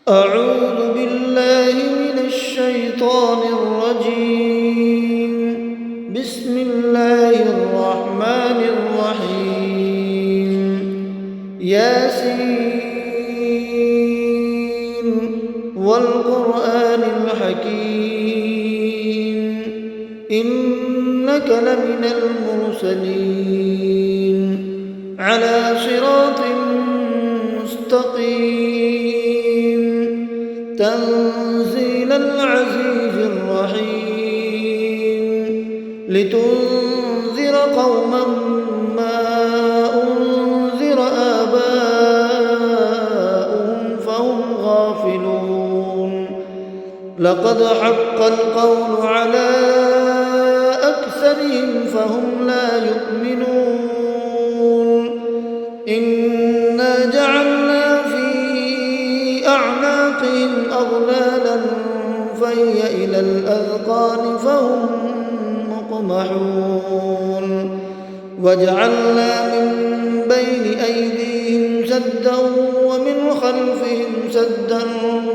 أعوذ بالله من الشيطان الرجيم. بسم الله الرحمن الرحيم. ياسين والقرآن الحكيم إنك لمن المرسلين على صراط مستقيم تنزيل العزيز الرحيم لتنذر قوما ما أنذر آباؤهم فهم غافلون لقد حق القول على أكثرهم فهم لا يؤمنون إنا جعلنا في أعناقهم أغلالا فهي إلى الأذقان فهم مقمحون وجعلنا من بين أيديهم سدا ومن خلفهم سدا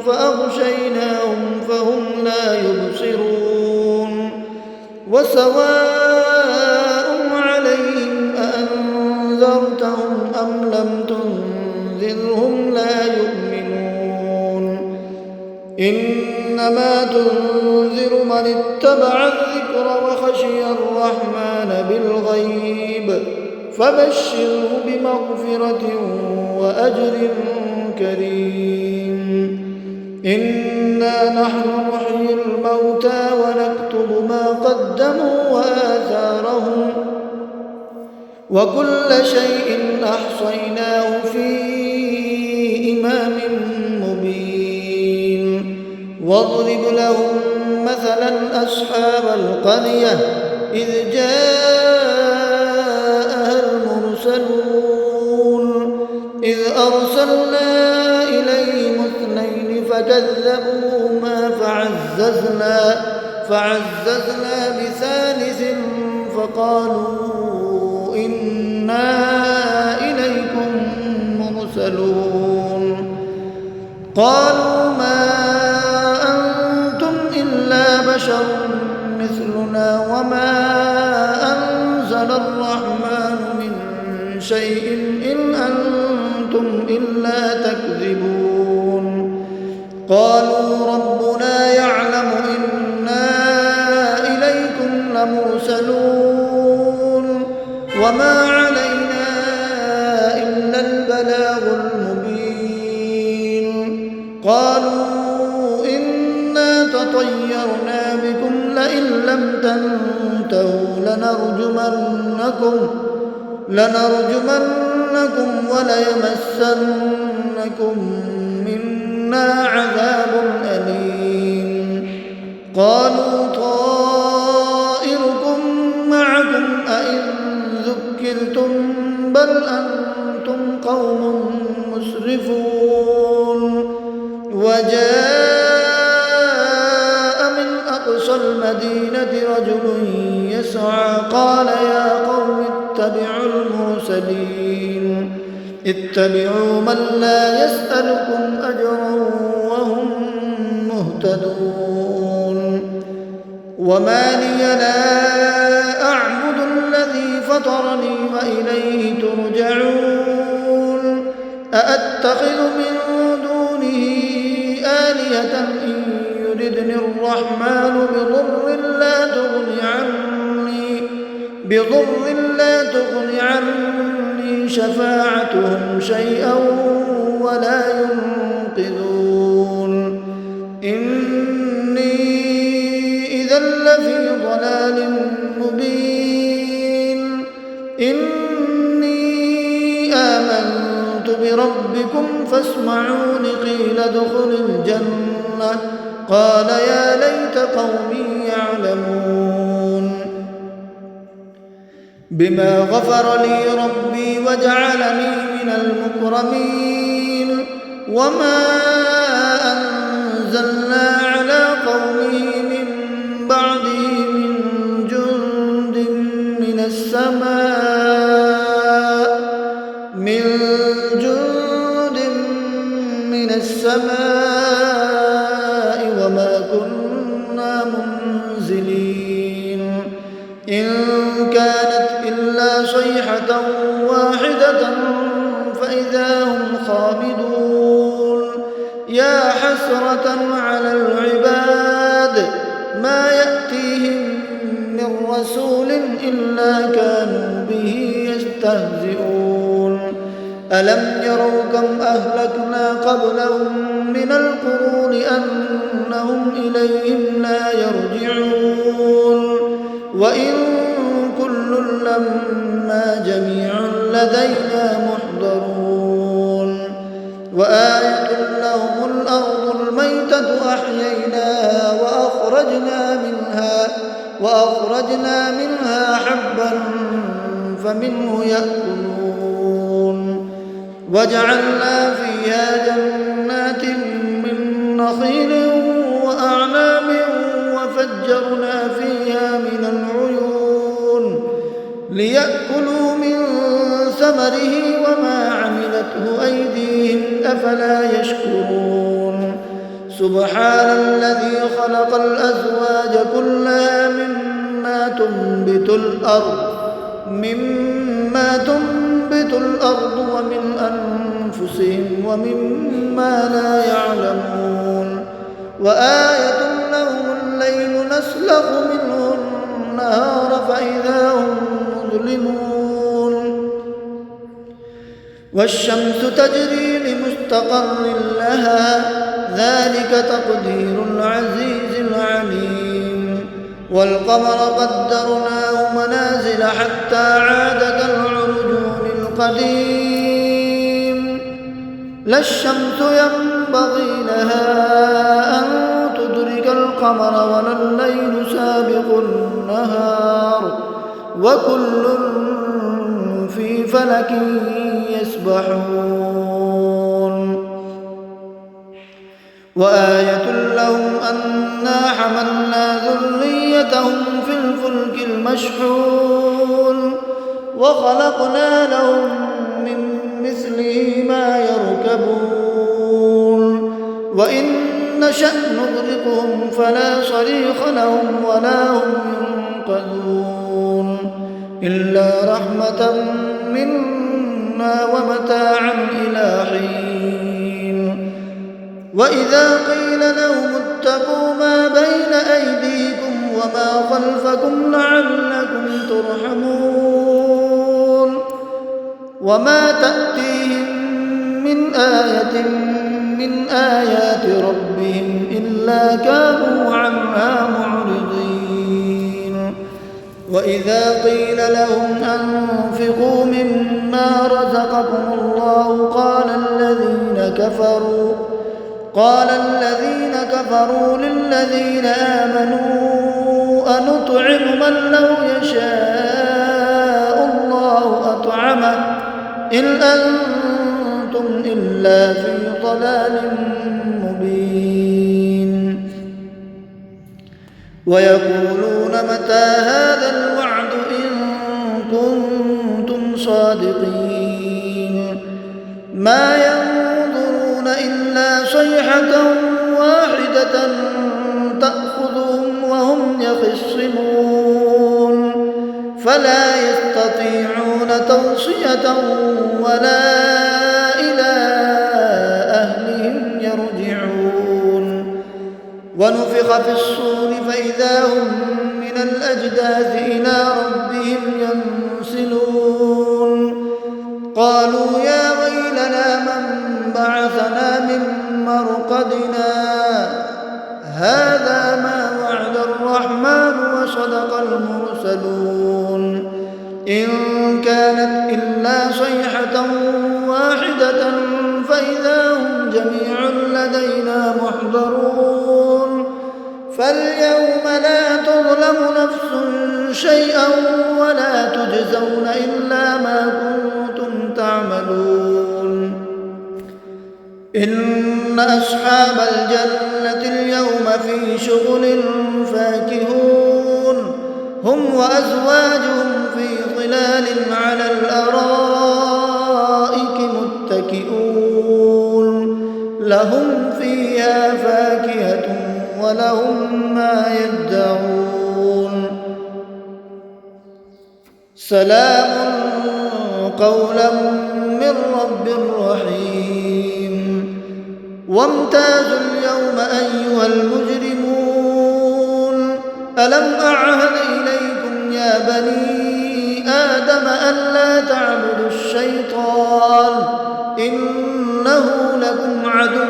فأغشيناهم فهم لا يبصرون وسواء عليهم أأنذرتهم أم لم تنذرهم لا يؤمنون إنما تنذر من اتبع الذكر وخشي الرحمن بالغيب فبشره بمغفرة وأجر كريم إنا نحن نحيي الموتى ونكتب ما قدموا وآثارهم وكل شيء أحصيناه في إمام مبين واضرب لهم مثلا أصحاب القرية إذ جاءها المرسلون إذ أرسلنا إليهم اثنين فكذبوهما فعززنا بثالث فقالوا إنا إليكم مرسلون قالوا ما أنتم إلا بشر مثلنا وما أنزل الرحمن من شيء إن أنتم إلا تكذبون قالوا ربنا يعلم إنا إليكم لمرسلون وما علينا إلا البلاغ المبين قالوا إنا تطيرنا بكم لئن لم تنتهوا لنرجمنكم وليمسنكم منا عذاب أليم قالوا طائركم معكم أئن ذكرتم بل أنتم قوم مسرفون وجاء من أقصى المدينة رجل يسعى قال يا قوم اتبعوا من لا يسألكم أجرا وهم مهتدون وما لي لا أعبد الذي فطرني وإليه ترجعون أأتخذ من دونه آلهة إن يردني الرحمن بضر لا تغن عني شفاعتهم شيئا ولا ينقذون إني إذا لفي ضلال مبين إني آمنت بربكم فاسمعون قيل ادخل الجنة قال يا ليت قومي يعلمون بما غفر لي ربي وجعلني من المكرمين وما أنزلنا على قومه من بعده من جند من السماء السماء وما كنا منزلين إن كانت إلا صيحة واحدة فإذا هم خامدون يا حسرة على العباد ما يأتيهم من رسول إلا كانوا به يستهزئون ألم يروا كم أهلكنا قبلهم من القرون أنهم إليهم لا يرجعون وإن كل لما جميع لدينا محضرون وآية لهم الأرض الميتة أحييناها وأخرجنا منها حبا فمنه يأكلون وجعلنا فيها جنات من نخيل وأعناب وفجرنا فيها من العيون ليأكلوا من ثمره وما عملته أيديهم أفلا يشكرون سبحان الذي خلق الأزواج كلها مما تنبت الأرض ومن أنفسهم ومما لا يعلمون وآية لهم الليل نسلخ منه النهار فإذا هم مظلمون والشمس تجري لمستقر لها ذلك تقدير العزيز العليم والقمر قدرناه منازل حتى عاد كالعرجون القديم لا الشمس ينبغي لها أن تدرك القمر ولا الليل سابق النهار وكل في فلك يسبحون وآية لهم أنا حملنا ذريتهم في الفلك المشحون وخلقنا لهم من مثله ما يركبون وإن نشأ نغرقهم فلا صريخ لهم ولا هم ينقذون إلا رحمة منا ومتاعا إلى حين وإذا قيل لهم اتقوا ما بين أيديكم وما خلفكم لعلكم ترحمون وما تأتيهم من آية من آيات ربهم إلا كانوا عنها معرضين وإذا قيل لهم أنفقوا مما رزقكم الله قال الذين كفروا للذين آمنوا أنطعم من لو يشاء الله أطعمه إن أنتم إلا في ضلال مبين ويقولون متى هذا الوعد إن كنتم صادقين ما ينظرون إلا صيحة واحدة تأخذهم وهم يخصمون فلا يستطيعون توصية ولا إلى أهلهم يرجعون ونفخ في الصور فإذا هم من الأجداث إلى ربهم ينسلون قالوا يا ويلنا من بعثنا من مرقدنا هذا ما وعد الرحمن وصدق المرسلون إن كانت إلا صيحة واحدة فإذا هم جميع لدينا محضرون فاليوم لا تظلم نفس شيئا ولا تجزون إلا ما كنتم تعملون إن أصحاب الجنة اليوم في شغل فاكهون هم وأزواجهم في ظلال على الأرائك متكئون لهم في فيها فاكهة ولهم ما يدعون سلام قولا من رب رحيم وامتازوا اليوم أيها المجرمون ألم أعهد إليكم يا بني آدم ألا تعبدوا الشيطان إنه لكم عدو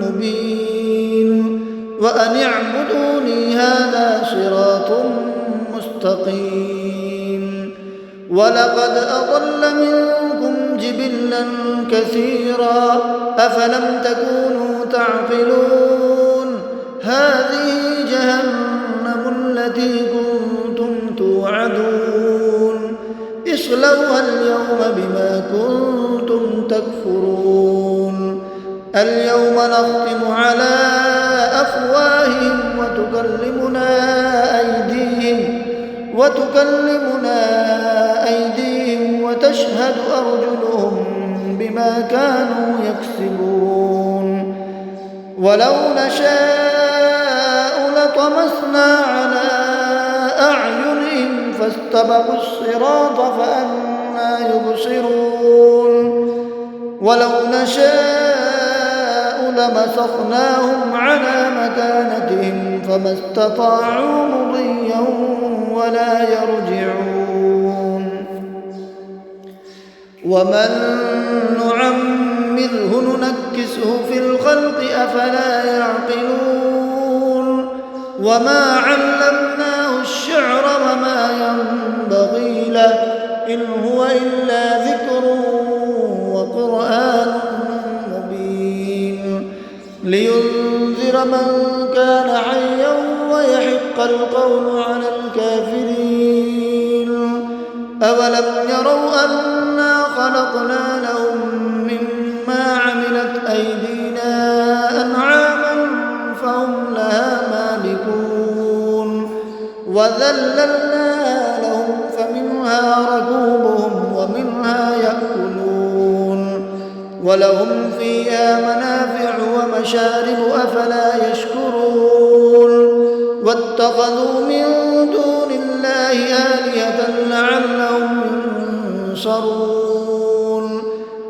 مبين وأن اعبدوني هذا صراط مستقيم ولقد أضل منكم جبلا كثيرا أفلم تكونوا تعقلون هذه جهنم التي كنتم توعدون اصلوها اليوم بما كنتم تكفرون اليوم نختم على أفواههم وتكلمنا أيديهم وتشهد أرجلهم بما كانوا يكسبون ولو نشاء لطمسنا على أعينهم فاستبقوا الصراط فأنى يبصرون ولو نشاء لمسخناهم على مكانتهم فما استطاعوا مضيا ولا يرجعون ومن نعمره ننكسه في الخلق أفلا يعقلون وما علمناه الشعر وما ينبغي له إن هو إلا ذكر وقرآن مبين لينذر من كان حيا ويحق القول على الكافرين أولم يروا أنا خلقنا لهم مما عملت أيدينا أنعاما فهم لها مالكون وذللنا لهم فمنها ركوبهم ومنها يأكلون ولهم فيها منافع ومشارب أفلا يشكرون واتخذوا من دون الله آلهة لعلهم ينصرون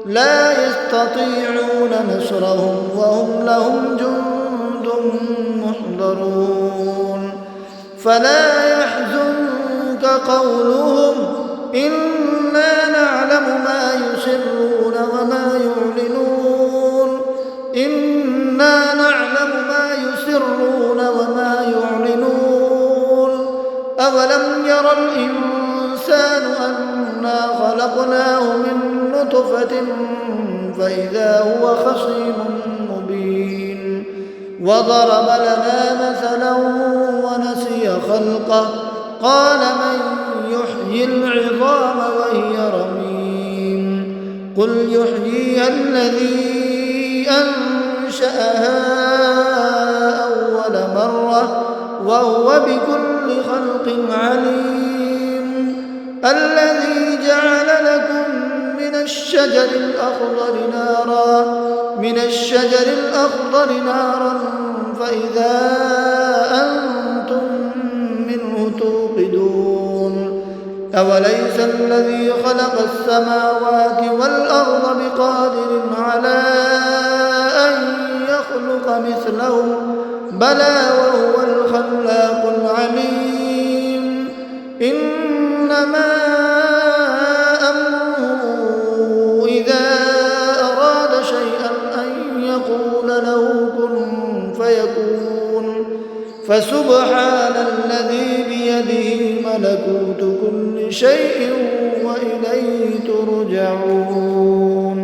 لا يستطيعون نصرهم وهم لهم جند محضرون فلا يحزنك قولهم إنا نعلم ما يسرون وما يعلنون إنا نعلم ما يسرون وما يعلنون أولم ير الإنسان أنا خلقناه من نطفة فإذا هو خصيم مبين وضرب لنا مثلا ونسي خلقه قال من يحيي العظام وهي رميم قل يحييها الذي أنشأها أول مرة وهو بكل خلق عليم الذي جعل لكم من الشجر الأخضر نارا فإذا أنتم منه توقدون أوليس الذي خلق السماوات والأرض بقادر على أن يخلق مثلهم بلى وهو الخلاق العليم إنما أمره إذا أراد شيئا أن يقول له كن فيكون فسبحان الذي بيده ملكوت كل شيء وإليه ترجعون